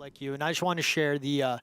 like you, and I just want to share the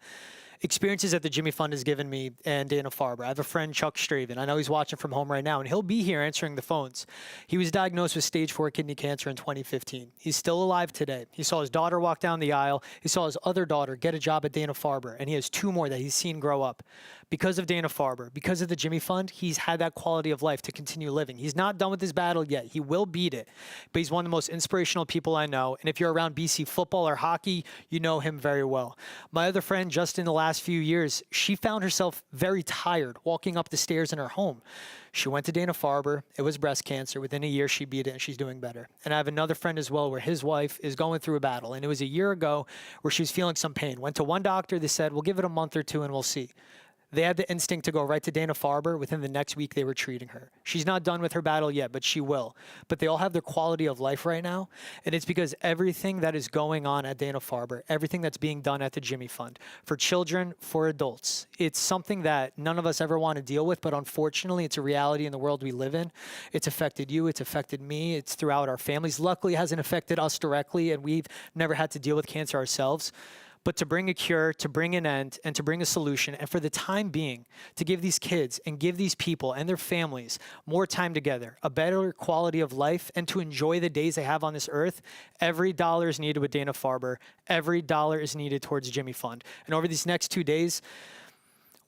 experiences that the Jimmy Fund has given me and Dana-Farber. I have a friend, Chuck Straven. I know he's watching from home right now, and he'll be here answering the phones. He was diagnosed with stage 4 kidney cancer in 2015. He's still alive today. He saw his daughter walk down the aisle. He saw his other daughter get a job at Dana-Farber, and he has 2 more that he's seen grow up. Because of Dana-Farber, because of the Jimmy Fund, he's had that quality of life to continue living. He's not done with his battle yet. He will beat it, but he's one of the most inspirational people I know, and if you're around BC football or hockey, you know him very well. My other friend, just in the last few years, she found herself very tired walking up the stairs in her home. She went to Dana-Farber. It was breast cancer. Within a year, she beat it, and she's doing better. And I have another friend as well where his wife is going through a battle, and it was a year ago where she was feeling some pain. Went to one doctor. They said, we'll give it a month or 2, and we'll see. They had the instinct to go right to Dana-Farber. Within the next week, they were treating her. She's not done with her battle yet, but she will. But they all have their quality of life right now, and it's because everything that is going on at Dana-Farber, everything that's being done at the Jimmy Fund, for children, for adults, it's something that none of us ever want to deal with, but unfortunately, it's a reality in the world we live in. It's affected you. It's affected me. It's throughout our families. Luckily, it hasn't affected us directly, and we've never had to deal with cancer ourselves. But to bring a cure, to bring an end, and to bring a solution, and for the time being, to give these kids and give these people and their families more time together, a better quality of life, and to enjoy the days they have on this earth, every dollar is needed with Dana-Farber. Every dollar is needed towards Jimmy Fund. And over these next 2 days,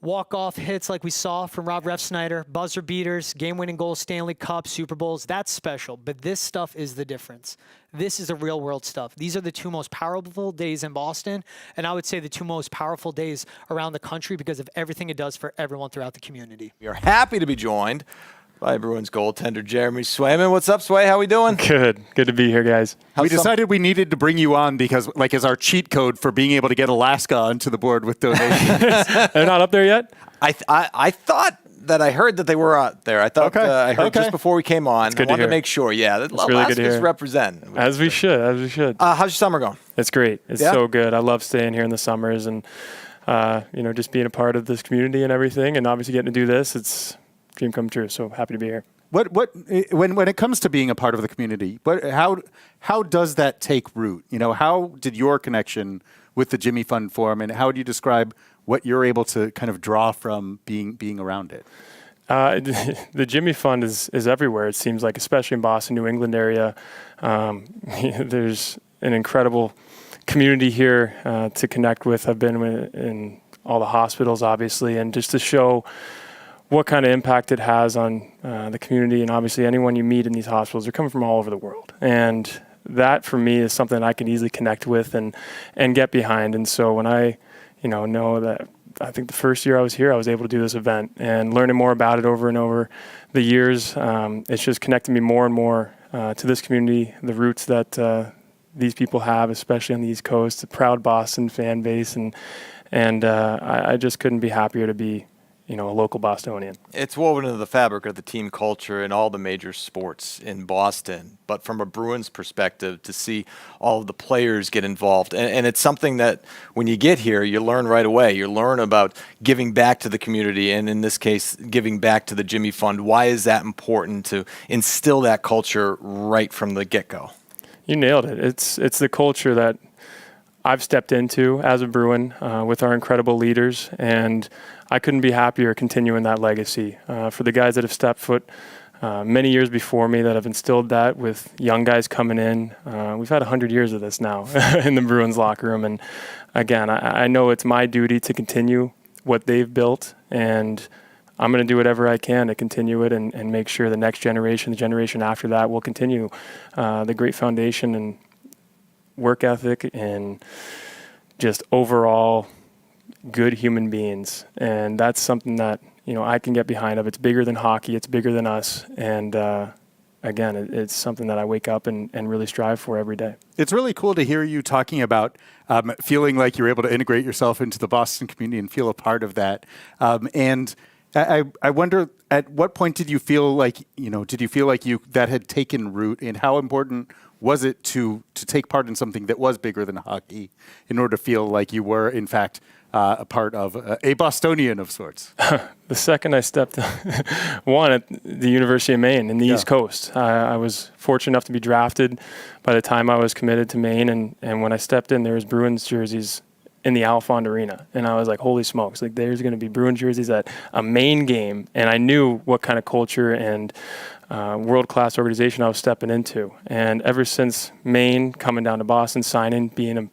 walk-off hits like we saw from Rob Refsnyder, buzzer beaters, game-winning goals, Stanley Cup, Super Bowls, that's special. But this stuff is the difference. This is the real-world stuff. These are the 2 most powerful days in Boston, and I would say the 2 most powerful days around the country because of everything it does for everyone throughout the community. We are happy to be joined by Bruins goaltender Jeremy Swayman. What's up, Sway? How we doing? Good to be here, guys. We decided we needed to bring you on because, like, as our cheat code for being able to get Alaska onto the board with donations. They're not up there yet? I thought that I heard that they were out there. I thought I heard just before we came on. I wanted to make sure. Yeah, Alaska's represent. As we should. How's your summer going? It's great. It's so good. I love staying here in the summers and just being a part of this community and everything, and obviously getting to do this. It's dream come true. So happy to be here. When it comes to being a part of the community, how does that take root? How did your connection with the Jimmy Fund form, and how would you describe what you're able to kind of draw from being around it? The Jimmy Fund is everywhere. It seems like, especially in Boston, New England area. There's an incredible community here to connect with. I've been in all the hospitals, obviously, and just to show what kind of impact it has on the community. And obviously anyone you meet in these hospitals, they're coming from all over the world. And that for me is something I can easily connect with and get behind. And so when I know that, I think the first year I was here, I was able to do this event, and learning more about it over and over the years, it's just connected me more and more to this community, the roots that these people have, especially on the East Coast, a proud Boston fan base. And I just couldn't be happier to be a local Bostonian. It's woven into the fabric of the team culture in all the major sports in Boston. But from a Bruins perspective, to see all of the players get involved, and it's something that when you get here, you learn right away. You learn about giving back to the community, and in this case, giving back to the Jimmy Fund. Why is that important to instill that culture right from the get-go? You nailed it. It's the culture that I've stepped into as a Bruin with our incredible leaders, and I couldn't be happier continuing that legacy. For the guys that have stepped foot many years before me that have instilled that with young guys coming in, we've had 100 years of this now in the Bruins locker room. And again, I know it's my duty to continue what they've built, and I'm going to do whatever I can to continue it and make sure the next generation, the generation after that, will continue the great foundation and work ethic and just overall good human beings. And that's something that, I can get behind of. It's bigger than hockey. It's bigger than us. And again, it's something that I wake up and really strive for every day. It's really cool to hear you talking about feeling like you're able to integrate yourself into the Boston community and feel a part of that. And I wonder, at what point did you feel like, that had taken root, and how important was it to take part in something that was bigger than hockey in order to feel like you were, in fact, a part of a Bostonian of sorts? The second I stepped at the University of Maine in the East Coast, I was fortunate enough to be drafted by the time I was committed to Maine. And when I stepped in, there was Bruins jerseys in the Alfond Arena. And I was like, holy smokes, like there's going to be Bruins jerseys at a Maine game. And I knew what kind of culture and world-class organization I was stepping into. And ever since Maine, coming down to Boston, signing, being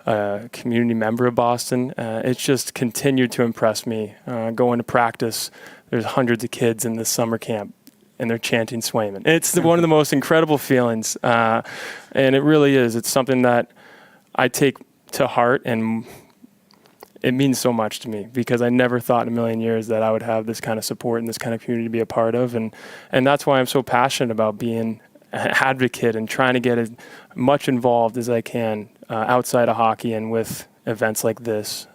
a community member of Boston, it's just continued to impress me. Going to practice, there's hundreds of kids in this summer camp, and they're chanting Swayman. It's one of the most incredible feelings, and it really is. It's something that I take to heart, and it means so much to me because I never thought in a million years that I would have this kind of support and this kind of community to be a part of, and that's why I'm so passionate about being an advocate and trying to get as much involved as I can outside of hockey and with events like this.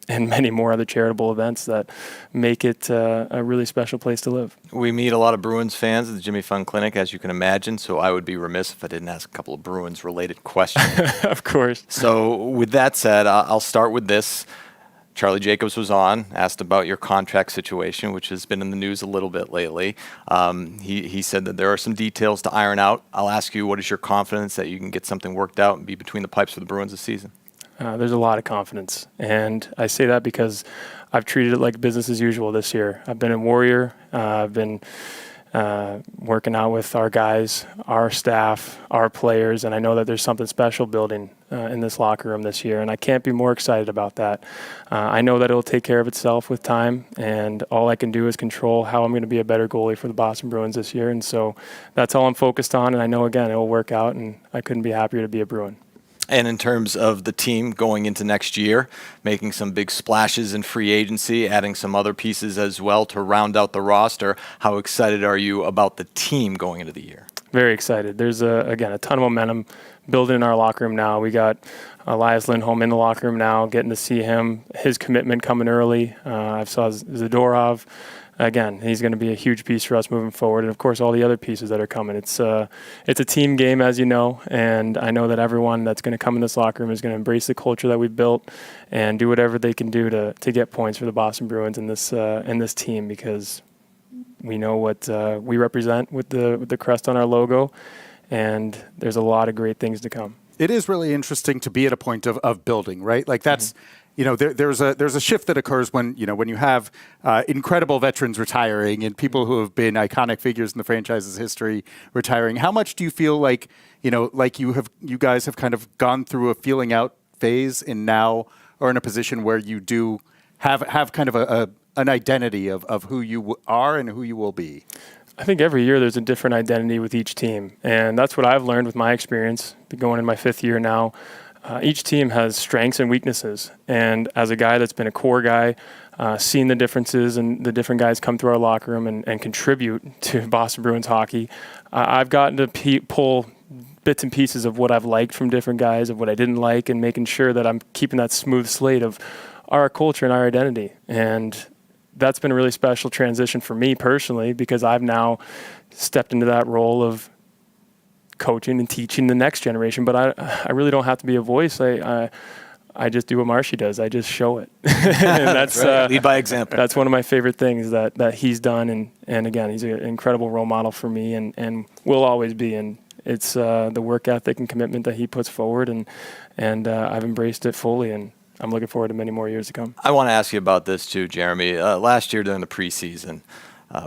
And many more other charitable events that make it a really special place to live. We meet a lot of Bruins fans at the Jimmy Fund Clinic, as you can imagine, so I would be remiss if I didn't ask a couple of Bruins-related questions. Of course. So with that said, I'll start with this. Charlie Jacobs was on, asked about your contract situation, which has been in the news a little bit lately. He said that there are some details to iron out. I'll ask you, what is your confidence that you can get something worked out and be between the pipes for the Bruins this season? There's a lot of confidence, and I say that because I've treated it like business as usual this year. I've been a Warrior. I've been working out with our guys, our staff, our players, and I know that there's something special building in this locker room this year, and I can't be more excited about that. I know that it'll take care of itself with time, and all I can do is control how I'm going to be a better goalie for the Boston Bruins this year, and so that's all I'm focused on, and I know, again, it'll work out, and I couldn't be happier to be a Bruin. And in terms of the team going into next year, making some big splashes in free agency, adding some other pieces as well to round out the roster, how excited are you about the team going into the year? Very excited. There's, again, a ton of momentum building in our locker room now. We got Elias Lindholm in the locker room now, getting to see him, his commitment coming early. I saw Zadorov. Again, he's going to be a huge piece for us moving forward, and of course, all the other pieces that are coming. It's a team game, as you know, and I know that everyone that's going to come in this locker room is going to embrace the culture that we've built and do whatever they can do to get points for the Boston Bruins in this team, because we know what we represent with the crest on our logo, and there's a lot of great things to come. It is really interesting to be at a point of building, right? Like that's. Mm-hmm. You know, there's a shift that occurs when you have incredible veterans retiring and people who have been iconic figures in the franchise's history retiring. How much do you feel like, like you guys have kind of gone through a feeling out phase and now are in a position where you do have kind of an identity of who you are and who you will be? I think every year there's a different identity with each team, and that's what I've learned with my experience. Been going in my 5th year now. Each team has strengths and weaknesses, and as a guy that's been a core guy, seen the differences and the different guys come through our locker room and contribute to Boston Bruins hockey, I've gotten to pull bits and pieces of what I've liked from different guys, of what I didn't like, and making sure that I'm keeping that smooth slate of our culture and our identity. And that's been a really special transition for me personally, because I've now stepped into that role of coaching and teaching the next generation, but I really don't have to be a voice. I just do what Marshy does. I just show it. And that's right. Lead by example. That's one of my favorite things that he's done, and again, he's an incredible role model for me, and will always be. And it's the work ethic and commitment that he puts forward, and I've embraced it fully, and I'm looking forward to many more years to come. I want to ask you about this too, Jeremy. Last year during the preseason,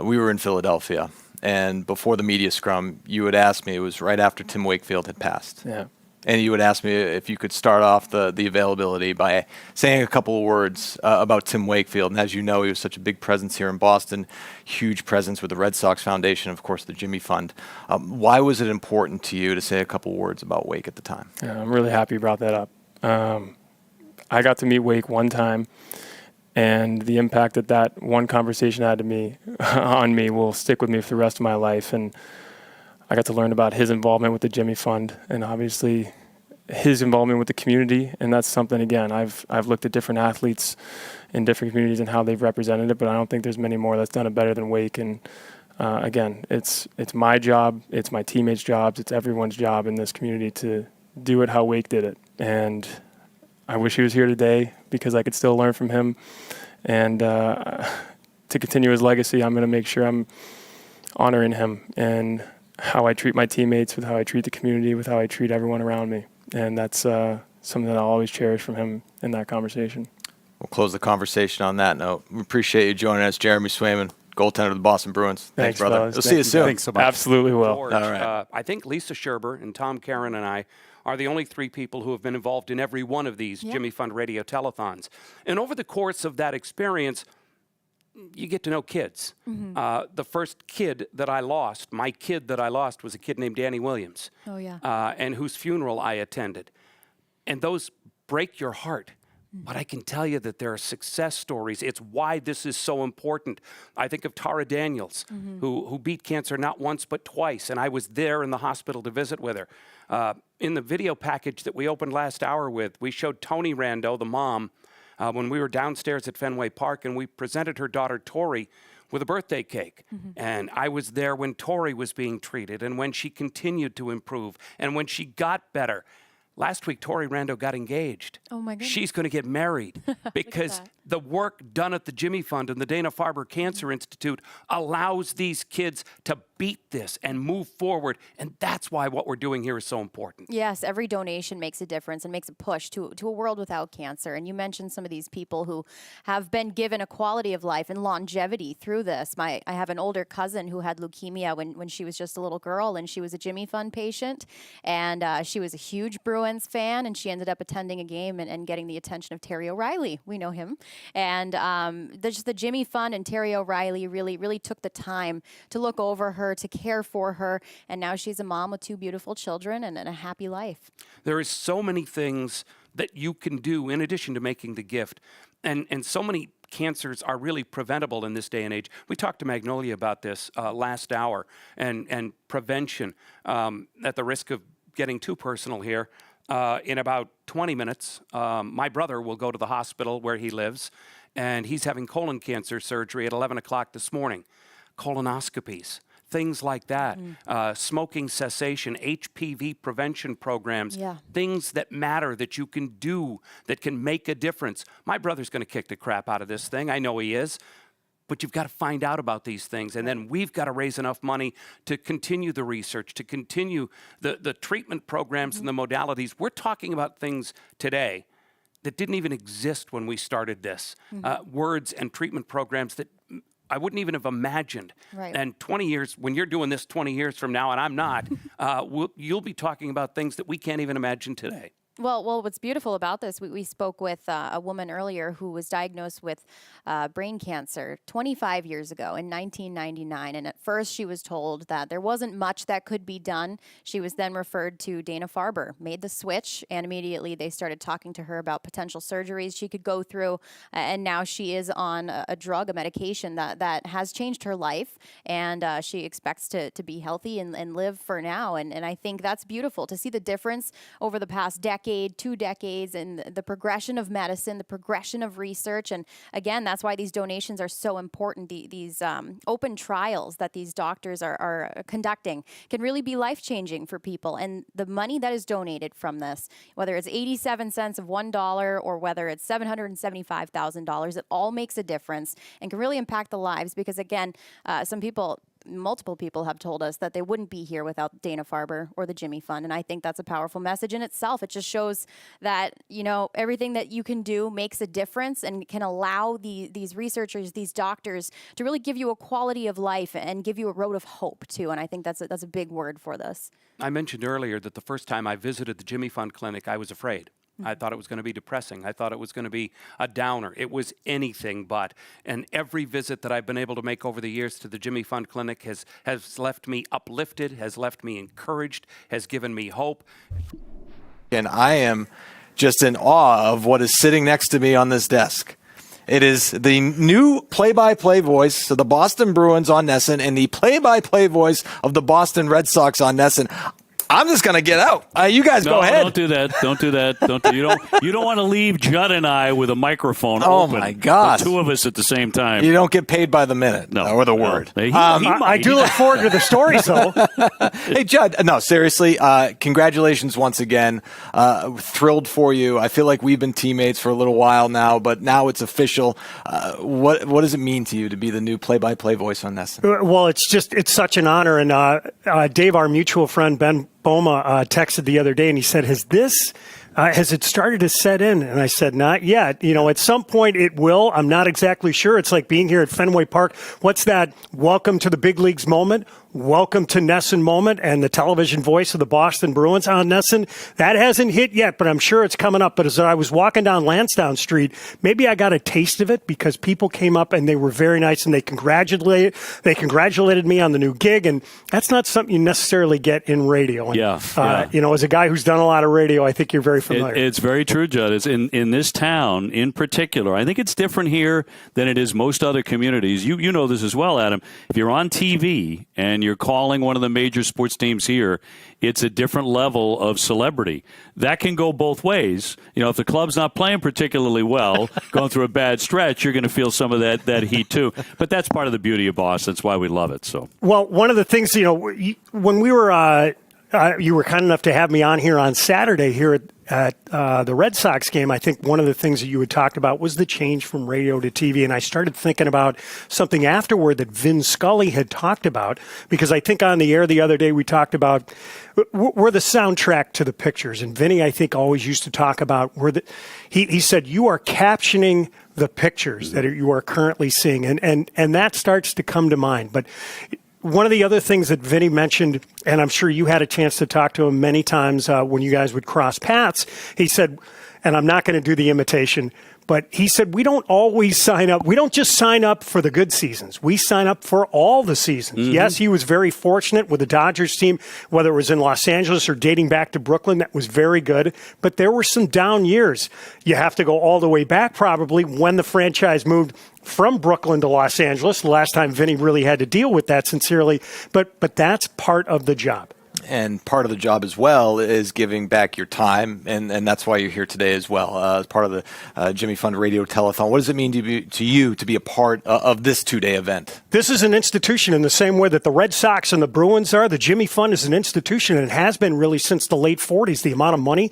we were in Philadelphia. And before the media scrum, you had asked me, it was right after Tim Wakefield had passed. Yeah. And you would ask me if you could start off the availability by saying a couple of words about Tim Wakefield. And as you know, he was such a big presence here in Boston, huge presence with the Red Sox Foundation, of course, the Jimmy Fund. Why was it important to you to say a couple of words about Wake at the time? Yeah, I'm really happy you brought that up. I got to meet Wake one time, and the impact that one conversation had on me will stick with me for the rest of my life. And I got to learn about his involvement with the Jimmy Fund, and obviously his involvement with the community. And that's something, again, I've looked at different athletes in different communities and how they've represented it, but I don't think there's many more that's done it better than Wake. And again, it's my job, it's my teammates' jobs, it's everyone's job in this community to do it how Wake did it. And I wish he was here today because I could still learn from him. And to continue his legacy, I'm going to make sure I'm honoring him and how I treat my teammates, with how I treat the community, with how I treat everyone around me. And that's something that I'll always cherish from him in that conversation. We'll close the conversation on that note. We appreciate you joining us, Jeremy Swayman, goaltender of the Boston Bruins. Thanks brother. Fellas. We'll see you soon. Thanks so much. Absolutely will. George, All right. I think Lisa Scherber and Tom Karen and I are the only three people who have been involved in every one of these Jimmy Fund Radio-Telethons. And over the course of that experience, you get to know kids. The first kid that I lost, my kid that I lost, was a kid named Danny Williams. Oh, yeah. And whose funeral I attended. And those break your heart. But I can tell you that there are success stories. It's why this is so important. I think of Tara Daniels, who beat cancer not once but twice, and I was there in the hospital to visit with her. In the video package that we opened last hour with, we showed Tony Rando, the mom, when we were downstairs at Fenway Park, and we presented her daughter Tori with a birthday cake. And I was there when Tori was being treated, and when she continued to improve, and when she got better. Last week, Tori Rando got engaged. Oh, my goodness. She's going to get married because the work done at the Jimmy Fund and the Dana-Farber Cancer Institute allows these kids to beat this and move forward. And that's why what we're doing here is so important. Yes, every donation makes a difference and makes a push to a world without cancer. And you mentioned some of these people who have been given a quality of life and longevity through this. I have an older cousin who had leukemia when she was just a little girl, and she was a Jimmy Fund patient. And she was a huge Bruins fan, and she ended up attending a game and getting the attention of Terry O'Reilly. We know him. And the Jimmy Fund and Terry O'Reilly really took the time to look over her, to care for her, and now she's a mom with two beautiful children and a happy life. There is so many things that you can do in addition to making the gift. And so many cancers are really preventable in this day and age. We talked to Magnolia about this last hour, and prevention. At the risk of getting too personal here, in about 20 minutes, my brother will go to the hospital where he lives, and he's having colon cancer surgery at 11 o'clock this morning. Colonoscopies, things like that, smoking cessation, HPV prevention programs, things that matter that you can do that can make a difference. My brother's going to kick the crap out of this thing. I know he is. But you've got to find out about these things. And then we've got to raise enough money to continue the research, to continue the treatment programs and the modalities. We're talking about things today that didn't even exist when we started this. Words and treatment programs that I wouldn't even have imagined. Right. And 20 years, when you're doing this 20 years from now, and I'm not, you'll be talking about things that we can't even imagine today. Well, what's beautiful about this, we spoke with a woman earlier who was diagnosed with brain cancer 25 years ago in 1999. And at first she was told that there wasn't much that could be done. She was then referred to Dana-Farber, made the switch, and immediately they started talking to her about potential surgeries she could go through. And now she is on a drug, a medication that has changed her life. And she expects to be healthy and live for now. And I think that's beautiful to see the difference over the past decade, 2 decades, and the progression of medicine, the progression of research. And again, that's why these donations are so important. These open trials that these doctors are conducting can really be life-changing for people. And the money that is donated from this, whether it's 87 cents of $1 or whether it's $775,000, it all makes a difference and can really impact the lives. Because again, multiple people have told us that they wouldn't be here without Dana-Farber or the Jimmy Fund. And I think that's a powerful message in itself. It just shows that, everything that you can do makes a difference and can allow these researchers, these doctors, to really give you a quality of life and give you a road of hope too. And I think that's a big word for this. I mentioned earlier that the first time I visited the Jimmy Fund clinic, I was afraid. I thought it was going to be depressing. I thought it was going to be a downer. It was anything but. And every visit that I've been able to make over the years to the Jimmy Fund Clinic has left me uplifted, has left me encouraged, has given me hope. And I am just in awe of what is sitting next to me on this desk. It is the new play-by-play voice of the Boston Bruins on NESN and the play-by-play voice of the Boston Red Sox on NESN. I'm just going to get out. You guys go ahead. Don't do that. Don't do that. You don't want to leave Judd and I with a microphone open. Oh, my God. The two of us at the same time. You don't get paid by the minute or the word. I do look forward to the stories, though. Hey, Judd. No, seriously, congratulations once again. Thrilled for you. I feel like we've been teammates for a little while now, but now it's official. What does it mean to you to be the new play-by-play voice on NESN? Well, it's such an honor. And Dave, our mutual friend, Ben Boma, texted the other day, and he said, has this has it started to set in? And I said, not yet. At some point it will. I'm not exactly sure. It's like being here at Fenway Park. What's that welcome to the big leagues moment? Welcome to NESN moment, and the television voice of the Boston Bruins on NESN. That hasn't hit yet, but I'm sure it's coming up. But as I was walking down Lansdowne Street, maybe I got a taste of it because people came up and they were very nice and they congratulated me on the new gig. And that's not something you necessarily get in radio. And, as a guy who's done a lot of radio, I think you're very familiar. It's very true, Judd. It's in this town in particular. I think it's different here than it is most other communities. You know this as well, Adam. If you're on TV and you're calling one of the major sports teams here, it's a different level of celebrity. That can go both ways. If the club's not playing particularly well, going through a bad stretch, you're going to feel some of that heat too. But that's part of the beauty of Boston. That's why we love it. So, well, one of the things, when we were you were kind enough to have me on here on Saturday here at the Red Sox game. I think one of the things that you had talked about was the change from radio to TV. And I started thinking about something afterward that Vin Scully had talked about, because I think on the air the other day we talked about we're the soundtrack to the pictures. And Vinny, I think, always used to talk about he said, you are captioning the pictures that you are currently seeing. And that starts to come to mind. But one of the other things that Vinny mentioned, and I'm sure you had a chance to talk to him many times when you guys would cross paths, he said, and I'm not going to do the imitation, but he said, we don't always sign up. We don't just sign up for the good seasons. We sign up for all the seasons. Mm-hmm. Yes, he was very fortunate with the Dodgers team, whether it was in Los Angeles or dating back to Brooklyn. That was very good. But there were some down years. You have to go all the way back probably when the franchise moved from Brooklyn to Los Angeles. The last time Vinny really had to deal with that, sincerely. But that's part of the job. And part of the job as well is giving back your time, and that's why you're here today as well, as part of the Jimmy Fund Radio-Telethon. What does it mean to you to be a part of this two-day event? This is an institution in the same way that the Red Sox and the Bruins are. The Jimmy Fund is an institution, and it has been really since the late 40s. The amount of money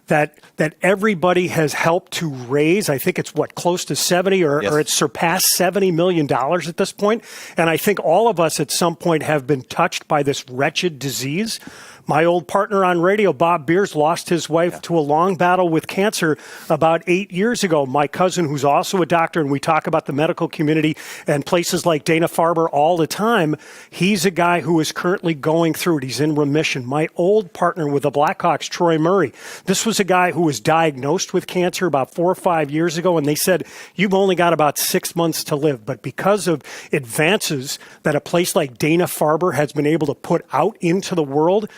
that everybody has helped to raise, I think it's close to 70 or it's surpassed $70 million at this point. And I think all of us at some point have been touched by this wretched disease. My old partner on radio, Bob Beers, lost his wife to a long battle with cancer about 8 years ago. My cousin, who's also a doctor, and we talk about the medical community and places like Dana-Farber all the time, he's a guy who is currently going through it. He's in remission. My old partner with the Blackhawks, Troy Murray, this was a guy who was diagnosed with cancer about 4 or 5 years ago, and they said, you've only got about 6 months to live. But because of advances that a place like Dana-Farber has been able to put out into the world,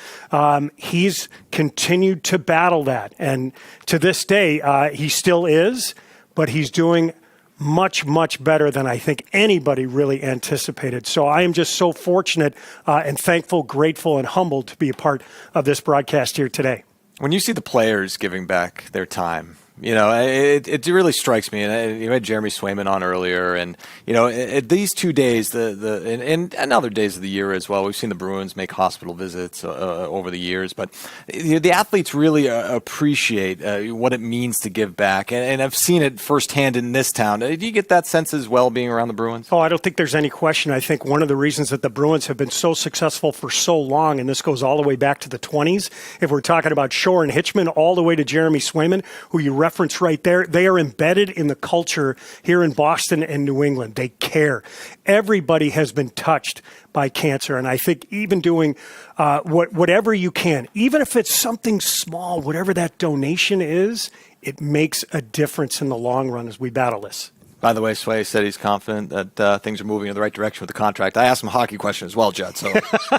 he's continued to battle that. And to this day, he still is, but he's doing much, much better than I think anybody really anticipated. So I am just so fortunate and thankful, grateful, and humbled to be a part of this broadcast here today. When you see the players giving back their time, it really strikes me. And you had Jeremy Swayman on earlier, and these 2 days, and other days of the year as well. We've seen the Bruins make hospital visits over the years, but the athletes really appreciate what it means to give back, and I've seen it firsthand in this town. Do you get that sense as well, being around the Bruins? Oh, I don't think there's any question. I think one of the reasons that the Bruins have been so successful for so long, and this goes all the way back to the 20s, if we're talking about Shore and Hitchman, all the way to Jeremy Swayman, who you reference right there, they are embedded in the culture here in Boston and New England. They care. Everybody has been touched by cancer. And I think even doing whatever you can, even if it's something small, whatever that donation is, it makes a difference in the long run as we battle this. By the way, Sway said he's confident that things are moving in the right direction with the contract. I asked him a hockey question as well, Judd. So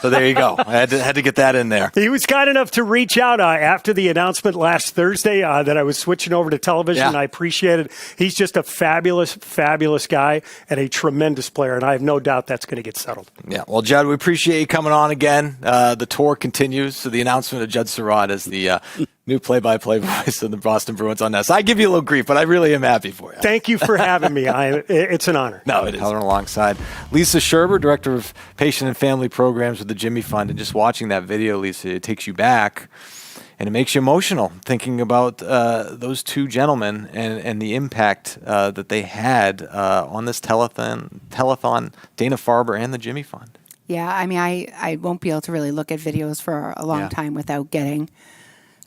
there you go. I had to get that in there. He was kind enough to reach out after the announcement last Thursday that I was switching over to television. Yeah. I appreciate it. He's just a fabulous, fabulous guy and a tremendous player, and I have no doubt that's going to get settled. Yeah. Well, Judd, we appreciate you coming on again. The tour continues. So the announcement of Judd Sirott as the new play-by-play voice of the Boston Bruins on NESN. I give you a little grief, but I really am happy for you. Thank you for having me. It's an honor. No, it is. Alongside Lisa Scherber, Director of Patient and Family Programs with the Jimmy Fund. And just watching that video, Lisa, it takes you back and it makes you emotional thinking about those two gentlemen and the impact that they had on this telethon, Dana-Farber and the Jimmy Fund. Yeah, I mean, I won't be able to really look at videos for a long time without getting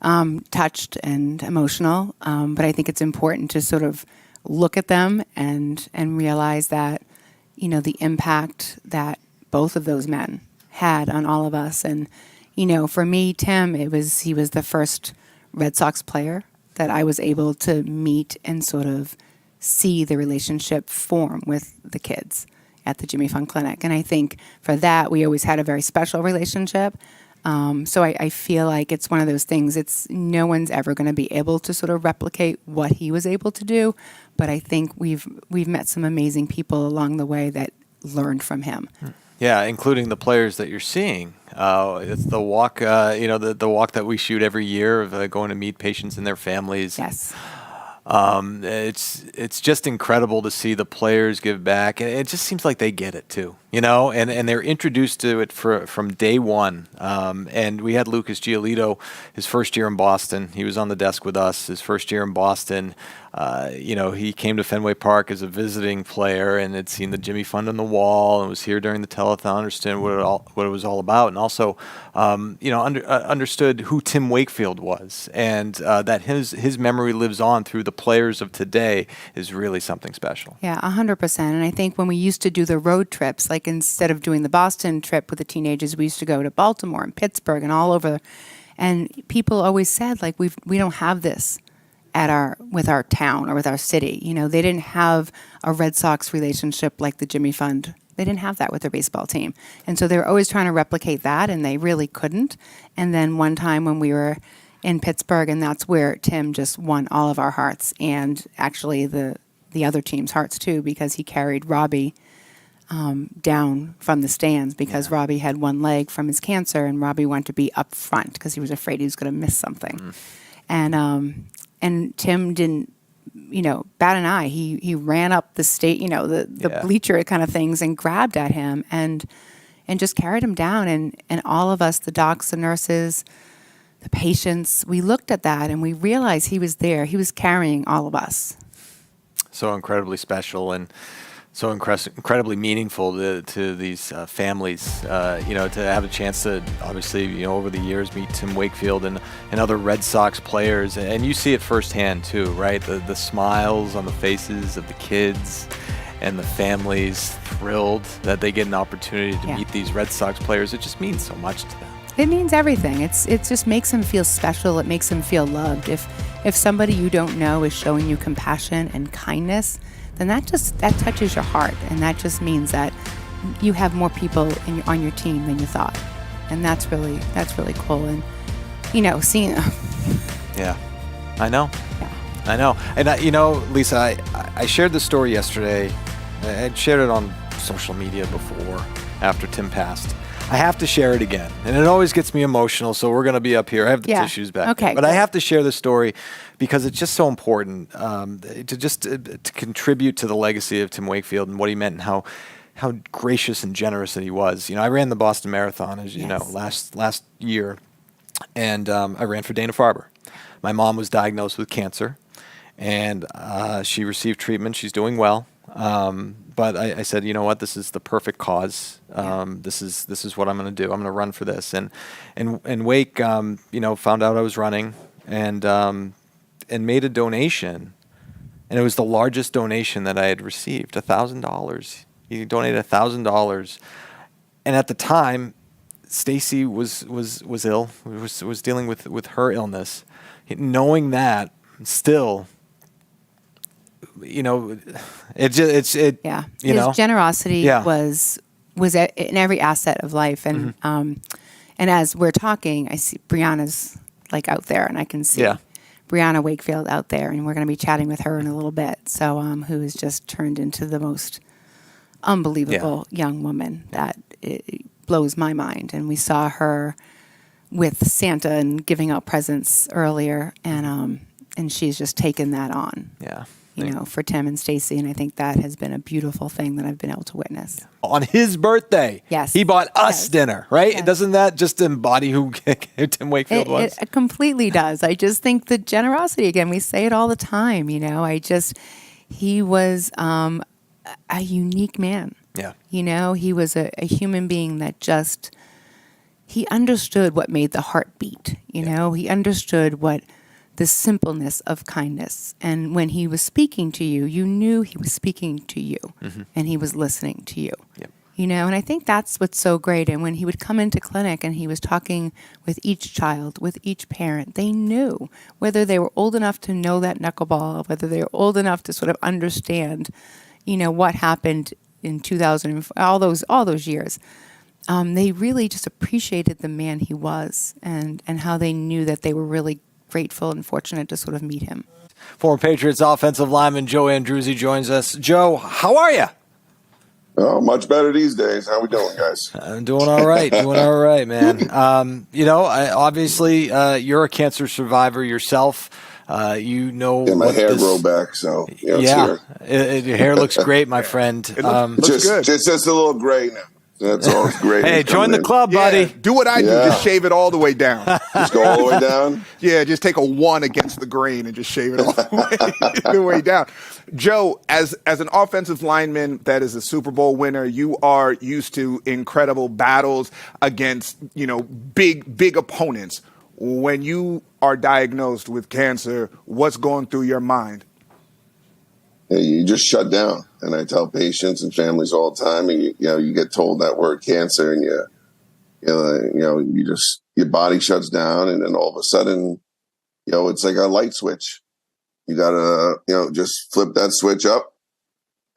touched and emotional. But I think it's important to sort of look at them and realize that, the impact that both of those men had on all of us. And, for me, Tim, he was the first Red Sox player that I was able to meet and sort of see the relationship form with the kids at the Jimmy Fund Clinic. And I think for that, we always had a very special relationship. So I feel like it's one of those things, no one's ever going to be able to sort of replicate what he was able to do. But I think we've met some amazing people along the way that learned from him. Yeah, including the players that you're seeing. It's the walk, the walk that we shoot every year of going to meet patients and their families. Yes. It's just incredible to see the players give back, and it just seems like they get it too, and they're introduced to it from day one. And we had Lucas Giolito, his first year in Boston. He was on the desk with us his first year in Boston. He came to Fenway Park as a visiting player and had seen the Jimmy Fund on the wall and was here during the telethon, understand what it was all about, and also understood who Tim Wakefield was, and that his memory lives on through the players of today is really something special. Yeah, 100%. And I think when we used to do the road trips, like instead of doing the Boston trip with the teenagers, we used to go to Baltimore and Pittsburgh and all over. And people always said, like, we don't have this with our town or with our city. They didn't have a Red Sox relationship like the Jimmy Fund. They didn't have that with their baseball team. And so they were always trying to replicate that, and they really couldn't. And then one time when we were in Pittsburgh, and that's where Tim just won all of our hearts, and actually the other team's hearts too, because he carried Robbie down from the stands because Robbie had one leg from his cancer, and Robbie wanted to be up front because he was afraid he was going to miss something. And Tim didn't, bat an eye. He ran up the the bleacher kind of things and grabbed at him and just carried him down. And all of us, the docs, the nurses, the patients, we looked at that and we realized he was there. He was carrying all of us. So incredibly special and so incredibly meaningful to these families, to have a chance to obviously, over the years meet Tim Wakefield and other Red Sox players. And you see it firsthand too, right? The smiles on the faces of the kids and the families thrilled that they get an opportunity to meet these Red Sox players. It just means so much to them. It means everything. It just makes them feel special. It makes them feel loved. If somebody you don't know is showing you compassion and kindness, then that touches your heart, and that just means that you have more people on your team than you thought, and that's really cool. And seeing. Yeah, I know. Yeah. I know. And Lisa, I shared the story yesterday. I shared it on social media before, after Tim passed. I have to share it again, and it always gets me emotional, so we're going to be up here. I have the tissues back there. But I have to share the story because it's just so important to contribute to the legacy of Tim Wakefield and what he meant and how gracious and generous that he was. I ran the Boston Marathon, as you know, last year, and I ran for Dana-Farber. My mom was diagnosed with cancer, and she received treatment. She's doing well. But I said, you know what, this is the perfect cause. This is what I'm going to do. I'm going to run for this. And Wake, found out I was running and made a donation. And it was the largest donation that I had received, $1,000. He donated $1,000. And at the time, Stacy was ill, was dealing with her illness. Knowing that, still, His generosity was in every asset of life, and and as we're talking, I see Brianna's out there, and I can see Brianna Wakefield out there, and we're going to be chatting with her in a little bit. So, who has just turned into the most unbelievable young woman that it blows my mind. And we saw her with Santa and giving out presents earlier, and she's just taken that on. Yeah. For Tim and Stacy, and I think that has been a beautiful thing that I've been able to witness. On his birthday, he bought us dinner, right? Yes. Doesn't that just embody who Tim Wakefield was? It completely does. I just think the generosity, again, we say it all the time, he was a unique man. Yeah. He was a human being that just he understood what made the heart beat. You know, he understood what the simpleness of kindness. And when he was speaking to you, you knew he was speaking to you, and he was listening to you. Yep. You know, and I think that's what's so great. And when he would come into clinic and he was talking with each child, with each parent, they knew whether they were old enough to know that knuckleball, whether they were old enough to sort of understand, you know, what happened in 2000, all those years. They really just appreciated the man he was, and how they knew that they were really grateful and fortunate to sort of meet him. Former Patriots offensive lineman Joe Andruzzi joins us. Joe, how are you? Oh, much better these days. How we doing, guys? I'm doing all right. Man. You know, obviously, you're a cancer survivor yourself. You know, my hair grow back, so your hair looks great, my friend. Looks good. Just a little gray now. That's all. It's great. Hey, join the club, buddy. Do what I do. Just shave it all the way down. Just go all the way down? Yeah, just take a 1 against the grain and just shave it all the way down. Joe, as an offensive lineman that is a Super Bowl winner, you are used to incredible battles against, you know, big opponents. When you are diagnosed with cancer, what's going through your mind? You just shut down. And I tell patients and families all the time, and you get told that word cancer, and you just, your body shuts down, and then all of a sudden, it's like a light switch. You gotta, just flip that switch up,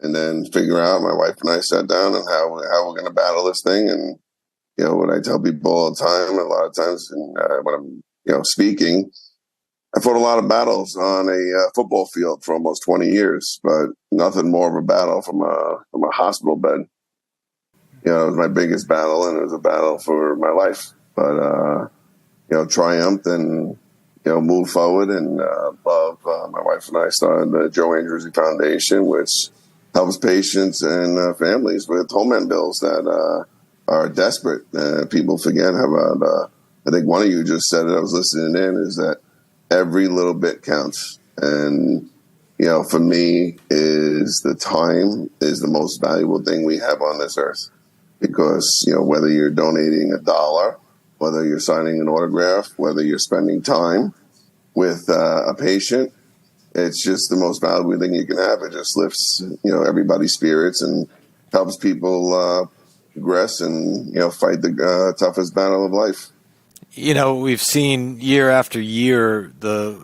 and then figure out. My wife and I sat down and how we're gonna battle this thing. And what I tell people all the time, a lot of times, when I'm speaking. I fought a lot of battles on a football field for almost 20 years, but nothing more of a battle from a hospital bed. It was my biggest battle, and it was a battle for my life. But, triumphed and, moved forward, and love. My wife and I started the Joe Andruzzi Foundation, which helps patients and families with home end bills that are desperate. People forget about, I think one of you just said it, I was listening in, is that every little bit counts. And, for me, is the time is the most valuable thing we have on this earth. Because, whether you're donating $1, whether you're signing an autograph, whether you're spending time with a patient, it's just the most valuable thing you can have. It just lifts, everybody's spirits and helps people progress and, fight the toughest battle of life. We've seen year after year the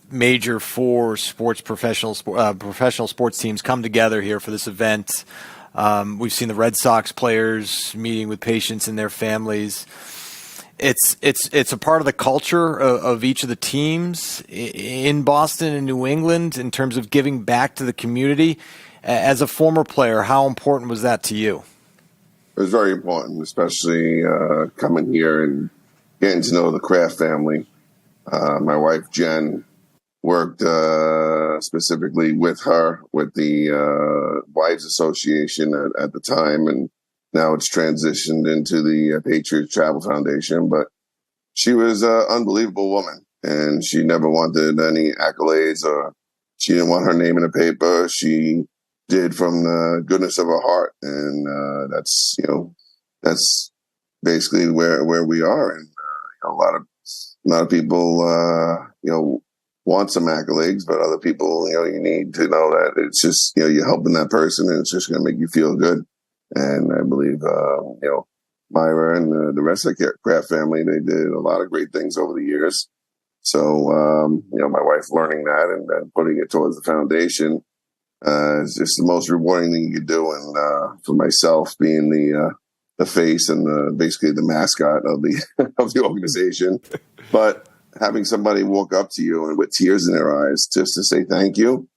major 4 professional sports teams come together here for this event. We've seen the Red Sox players meeting with patients and their families. It's a part of the culture of each of the teams in Boston and New England in terms of giving back to the community. As a former player, how important was that to you? It was very important, especially coming here and getting to know the Kraft family. My wife, Jen, worked specifically with her, with the Wives Association at the time, and now it's transitioned into the Patriots Travel Foundation. But she was an unbelievable woman, and she never wanted any accolades, or she didn't want her name in the paper. She did from the goodness of her heart, and that's basically where we are. And a lot of people, want some accolades, but other people, you need to know that it's just, you're helping that person, and it's just going to make you feel good. And I believe, Myra and the rest of the Kraft family, they did a lot of great things over the years. So, my wife learning that and then putting it towards the foundation is just the most rewarding thing you could do. And for myself, being the face and basically the mascot of the organization, but having somebody walk up to you and with tears in their eyes just to say thank you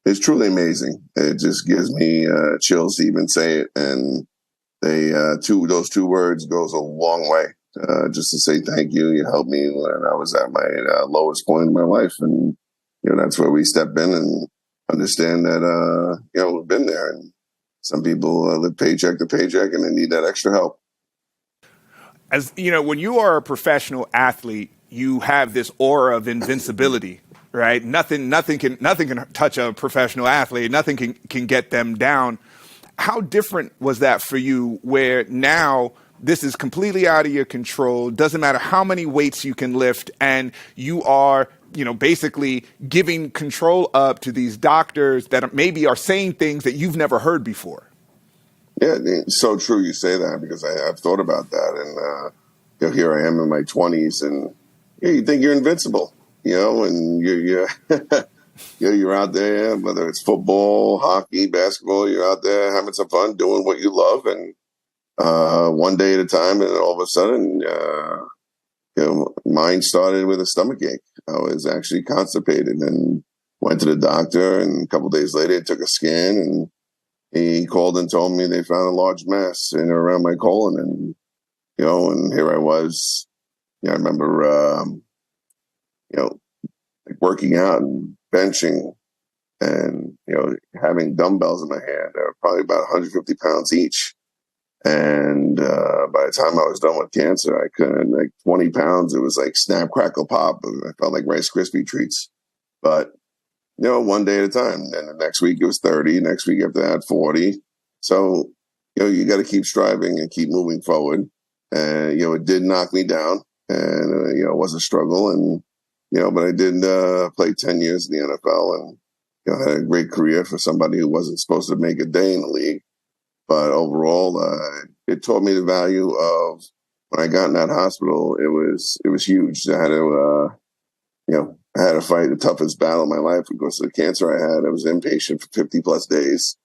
is truly amazing. It just gives me chills to even say it, and those 2 words goes a long way. Just to say thank you. You helped me when I was at my lowest point in my life, and that's where we step in and understand that we've been there. And some people live paycheck to paycheck, and they need that extra help. As when you are a professional athlete, you have this aura of invincibility, right? Nothing can touch a professional athlete. Nothing can get them down. How different was that for you, where now this is completely out of your control. Doesn't matter how many weights you can lift, and you are, basically giving control up to these doctors that maybe are saying things that you've never heard before. Yeah, it's so true you say that, because I've thought about that. And here I am in my 20s, and you think you're invincible, and you're you're out there, whether it's football, hockey, basketball, you're out there having some fun, doing what you love, and one day at a time, and all of a sudden, mine started with a stomach ache. I was actually constipated and went to the doctor, and a couple of days later, took a scan, and he called and told me they found a large mass in or around my colon. And, and here I was. I remember, like working out and benching and, having dumbbells in my hand. They were probably about 150 pounds each. And by the time I was done with cancer, I couldn't, like 20 pounds, it was like snap, crackle, pop. I felt like Rice Krispie treats. But, one day at a time. And the next week it was 30. Next week after that, 40. So, you got to keep striving and keep moving forward. And, it did knock me down. And, it was a struggle. And, but I did play 10 years in the NFL and, had a great career for somebody who wasn't supposed to make a day in the league. But overall, it taught me the value of, when I got in that hospital, it was huge. I had to, I had to fight the toughest battle of my life because of the cancer I had. I was inpatient for 50 plus days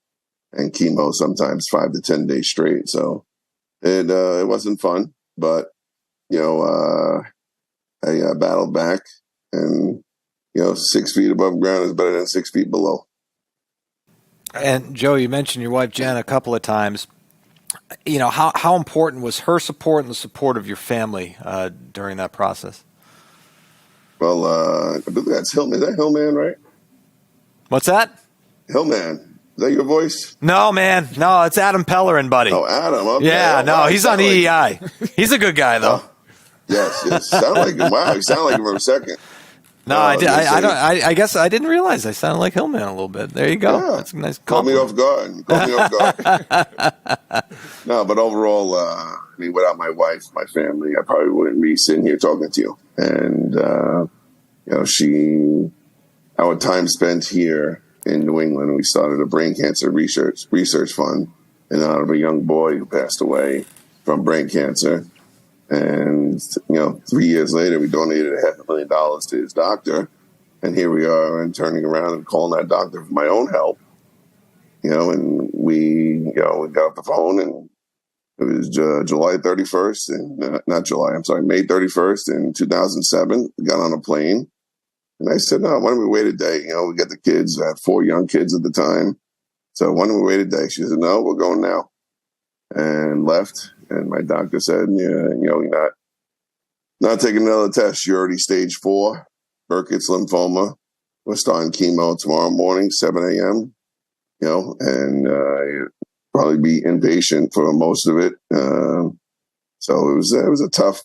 and chemo sometimes 5 to 10 days straight. So it wasn't fun, but, I battled back, and, 6 feet above ground is better than 6 feet below. And Joe, you mentioned your wife Jen a couple of times. How important was her support and the support of your family during that process? Well, I believe that's Hillman. Is that Hillman, right? What's that? Hillman. Is that your voice? No, man. No, it's Adam Pellerin, buddy. Oh, Adam. Okay. Yeah, no, he's on EEI. He's a good guy, though. Yes. Sound like him. Wow, you sound like him for a second. No, I did. I guess I didn't realize I sounded like Hillman a little bit. There you go. Yeah. That's a nice Caught me compliment. off guard. No, but overall, without my wife, my family, I probably wouldn't be sitting here talking to you. And, our time spent here in New England, we started a brain cancer research fund in honor of a young boy who passed away from brain cancer. And, 3 years later, we donated $500,000 to his doctor. And here we are, and turning around and calling that doctor for my own help. And we got off the phone, and it was July 31st, and not July, I'm sorry, May 31st in 2007. We got on a plane. And I said, no, why don't we wait a day? We got the kids. I had 4 young kids at the time. So why don't we wait a day? She said, no, we're going now. And left. And my doctor said, you're not taking another test. You're already stage 4, Burkitt's lymphoma. We're starting chemo tomorrow morning, 7 a.m., and probably be inpatient for most of it. So it was a tough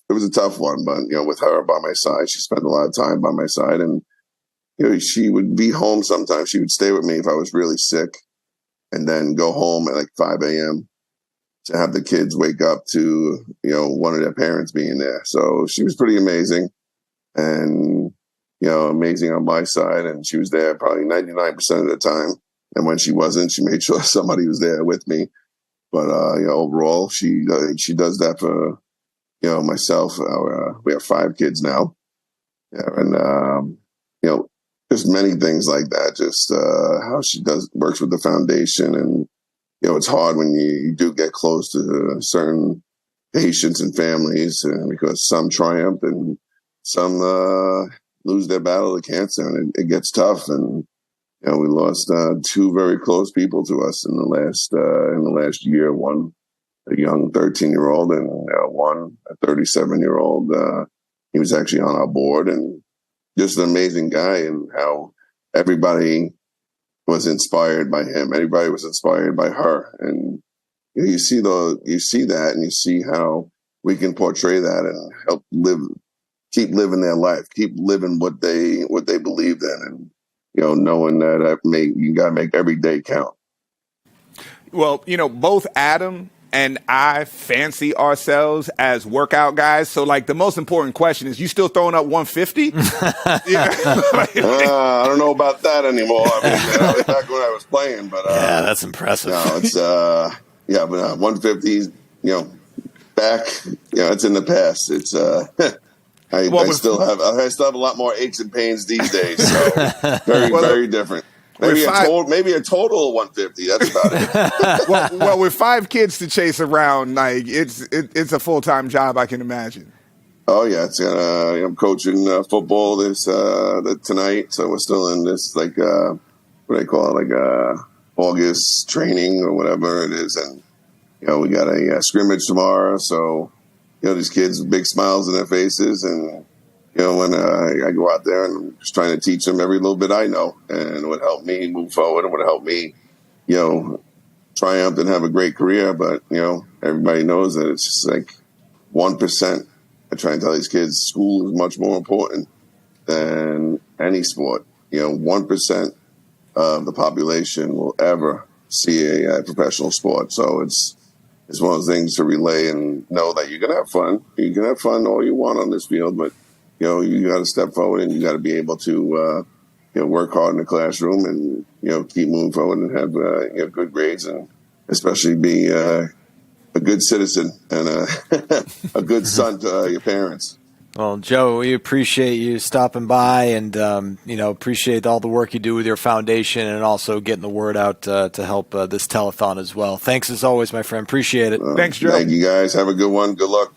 one, but, with her by my side, she spent a lot of time by my side, and, she would be home sometimes. She would stay with me if I was really sick, and then go home at like 5 a.m. to have the kids wake up to, one of their parents being there. So she was pretty amazing, and, amazing on my side. And she was there probably 99% of the time. And when she wasn't, she made sure somebody was there with me. But, overall, she does that for, myself. We have 5 kids now. Yeah, and, just many things like that, just how she works with the foundation. And, it's hard when you do get close to certain patients and families, because some triumph and some lose their battle to cancer, and it gets tough. And we lost 2 very close people to us in the last year. One, a young 13-year-old, and one, a 37-year-old. He was actually on our board, and just an amazing guy, and how everybody was inspired by him. Everybody was inspired by her. And you see that, and you see how we can portray that and help keep living their life, keep living what they believed in, and knowing that you got to make every day count. Well, both Adam and I fancy ourselves as workout guys. So, like, the most important question is, you still throwing up 150? I don't know about that anymore. I mean, that was back when I was playing, but yeah, that's impressive. No, it's but 150, back, it's in the past. It's I still have a lot more aches and pains these days. So very different. Maybe a total of 150. That's about it. well, with 5 kids to chase around, like it's a full-time job, I can imagine. Oh yeah, I'm coaching football tonight, so we're still in this what do they call it, August training or whatever it is, and we got a scrimmage tomorrow, so these kids with big smiles on their faces, and when I go out there and I'm just trying to teach them every little bit I know, and it would help me move forward. It would help me, triumph and have a great career. But, everybody knows that it's just like 1%. I try and tell these kids school is much more important than any sport. 1% of the population will ever see a professional sport. So it's one of those things to relay and know that you can have fun. You can have fun all you want on this field, but you got to step forward and you got to be able to, work hard in the classroom and, keep moving forward and have, good grades and especially be a good citizen and a good son to your parents. Well, Joe, we appreciate you stopping by and, appreciate all the work you do with your foundation and also getting the word out to help this telethon as well. Thanks as always, my friend. Appreciate it. Thanks, Joe. Thank you, guys. Have a good one. Good luck.